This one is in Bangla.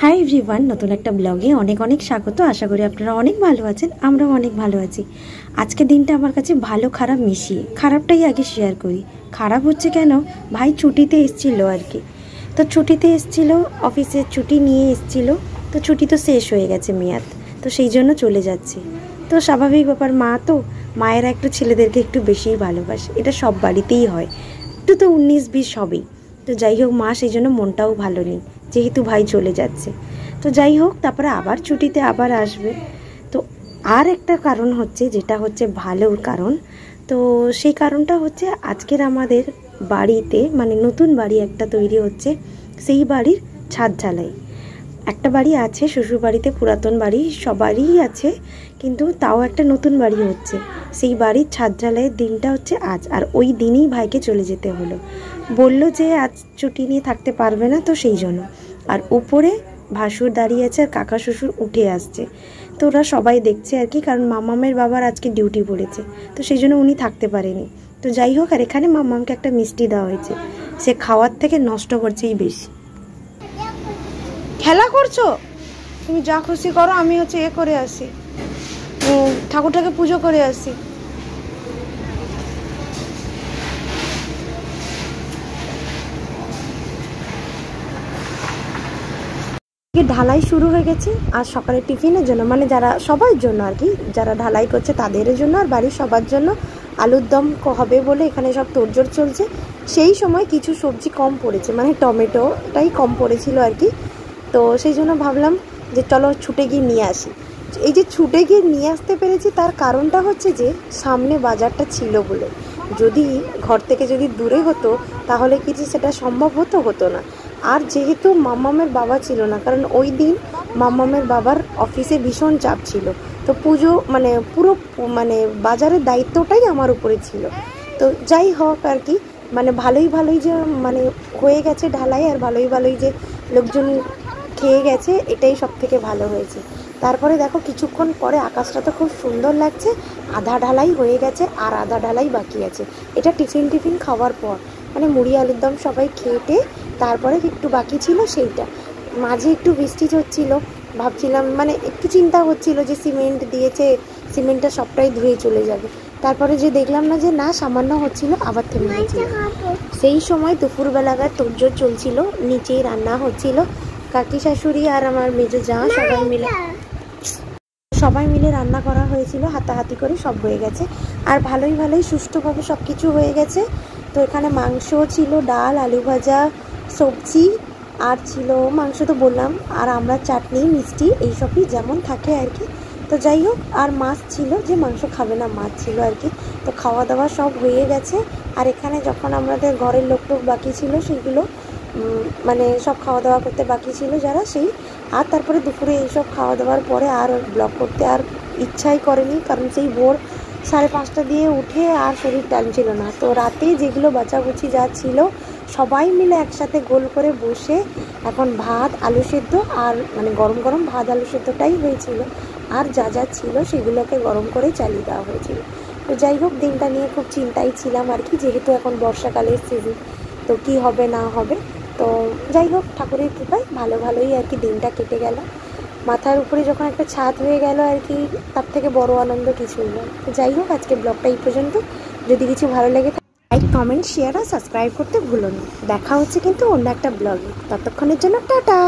হাই এভরিওয়ান, নতুন একটা ব্লগে অনেক অনেক স্বাগত। আশা করি আপনারা অনেক ভালো আছেন, আমরাও অনেক ভালো আছি। আজকে দিনটা আমার কাছে ভালো খারাপ মিশিয়ে, খারাপটাই আগে শেয়ার করি। খারাপ হচ্ছে কেন, ভাই ছুটিতে এসেছিলো আর কি। তো ছুটিতে এসেছিলো, অফিসের ছুটি নিয়ে এসেছিলো। তো ছুটি তো শেষ হয়ে গেছে মেয়াদ, তো সেই জন্য চলে যাচ্ছে। তো স্বাভাবিক ব্যাপার, মা তো, মায়েরা একটু ছেলেদেরকে একটু বেশিই ভালোবাসে, এটা সব বাড়িতেই হয়। একটু তো 19-20 হবেই। তো যাই হোক, মা সেই জন্য মনটাও ভালো নেই, যেহেতু ভাই চলে যাচ্ছে। তো যাই হোক, তারপরে আবার ছুটিতে আবার আসবে। তো আর একটা কারণ হচ্ছে, যেটা হচ্ছে ভালো কারণ, তো সেই কারণটা হচ্ছে আজকের আমাদের বাড়িতে, মানে নতুন বাড়ি একটা তৈরি হচ্ছে, সেই বাড়ির ছাদ ঢালাই। একটা বাড়ি আছে শ্বশুর বাড়িতে, পুরাতন বাড়ি সবারই আছে, কিন্তু তাও একটা নতুন বাড়ি হচ্ছে। সেই বাড়ির ছাদ ঢালাইয়ের দিনটা হচ্ছে আজ, আর ওই দিনই ভাইকে চলে যেতে হলো। বলল যে আজ ছুটি নিয়ে থাকতে পারবে না, তো সেই জন্য। আর উপরে ভাসুর দাঁড়িয়ে আছে আর কাকা শ্বশুর উঠে আসছে। তো ওরা সবাই দেখছে আর কি, কারণ মামামের বাবার আজকে ডিউটি পড়েছে, তো সেই জন্য উনি থাকতে পারেনি। তো যাই হোক, আর এখানে মামামকে একটা মিষ্টি দেওয়া হয়েছে, সে খাওয়ার থেকে নষ্ট করছেই বেশি। খেলা করছো তুমি, যা খুশি করো, আমি হচ্ছে এ করে আসি, ঠাকুরটাকে পুজো করে আসি। ঢালাই শুরু হয়ে গেছে, আর সকালে টিফিনের জন্য, মানে যারা সবার জন্য আর কি, যারা ঢালাই করছে তাদের জন্য, আর বাড়ির সবার জন্য আলুর দম হবে বলে এখানে সব তোড়জোড় চলছে। সেই সময় কিছু সবজি কম পড়েছে, মানে টমেটোটাই কম পড়েছিল আর কি। তো সেই জন্য ভাবলাম যে চলো ছুটে গিয়ে নিয়ে আসি। এই যে ছুটে গিয়ে নিয়ে আসতে পেরেছি, তার কারণটা হচ্ছে যে সামনে বাজারটা ছিল বলে। যদি ঘর থেকে যদি দূরে হতো তাহলে কিছু সেটা সম্ভব হতো না। আর যেহেতু মামামের বাবা ছিল না, কারণ ওই দিন মামামের বাবার অফিসে ভীষণ চাপ ছিল, তো পুজো মানে পুরো মানে বাজারের দায়িত্বটাই আমার উপরে ছিল। তো যাই হোক আর কি, মানে ভালোই যে মানে হয়ে গেছে ঢালাই, আর ভালোই যে লোকজন খেয়ে গেছে, এটাই সব থেকে ভালো হয়েছে। তারপরে দেখো কিছুক্ষণ পরে আকাশটা তো খুব সুন্দর লাগছে, আধা ঢালাই হয়ে গেছে আর আধা ঢালাই বাকি আছে। এটা টিফিন খাওয়ার পর, মানে মুড়ি আলুর দম সবাই খেতে, তারপরে একটু বাকি ছিল সেইটা। মাঝে একটু বৃষ্টি হচ্ছিল, ভাবছিলাম মানে একটু চিন্তা হচ্ছিল যে সিমেন্ট দিয়েছে, সিমেন্টটা সবটাই ধুয়ে চলে যাবে। তারপরে যে দেখলাম না যে না, সামান্য হচ্ছিল, আবার থেমে গেছিল। সেই সময় দুপুরবেলাকার তোড়জোড় চলছিল, নিচেই রান্না হচ্ছিল। কাকি শাশুড়ি আর আমার মেজো জা সবাই মিলে রান্না করা হয়েছিল, হাতাহাতি করে সব হয়ে গেছে। আর ভালোই সুষ্ঠুভাবে সব কিছু হয়ে গেছে। তো এখানে মাংস ছিল, ডাল, আলু ভাজা, সবজি, আর ছিল মাংস তো বললাম, আর আমরা চাটনি, মিষ্টি, এইসবই যেমন থাকে আর কি। তো যাই হোক, আর মাছ ছিল, যে মাংস খাবে না মাছ ছিল আর কি। তো খাওয়া দাওয়া সব হয়ে গেছে। আর এখানে যখন আমাদের ঘরের লোক বাকি ছিল, সেগুলো মানে সব খাওয়া দাওয়া করতে বাকি ছিল যারা, সেই। আর তারপরে দুপুরে এইসব খাওয়া দাওয়ার পরে আর ব্লগ করতে আর ইচ্ছাই করেনি, কারণ সেই ভোর 5:30 দিয়ে উঠে আর শরীর টানছিল না। তো রাতে যেগুলো বাঁচাবুচি যা ছিল, সবাই মিলে একসাথে গোল করে বসে এখন ভাত, আলু সেদ্ধ, আর মানে গরম ভাত আলু সেদ্ধটাই হয়েছিল, আর যা ছিল সেগুলোকে গরম করে চালিয়ে দেওয়া হয়েছিল। তো যাই হোক, দিনটা নিয়ে খুব চিন্তায় ছিলাম আর কি, যেহেতু এখন বর্ষাকালের সিজন, তো কি হবে না হবে। তো যাই হোক, ঠাকুরের কৃপায় ভালোই আর কি দিনটা কেটে গেল। মাথার উপরে যখন একটা ছাদ হয়ে গেল আর কি, তার থেকে বড় আনন্দ কিছুই নয়। তো যাই হোক, আজকে ব্লগটা এই পর্যন্ত। যদি কিছু ভালো লেগে থাকে, লাইক, কমেন্ট, শেয়ার আর সাবস্ক্রাইব করতে ভুলো না। দেখা হচ্ছে কিন্তু অন্য একটা ব্লগে, ততক্ষণের জন্য টাটা।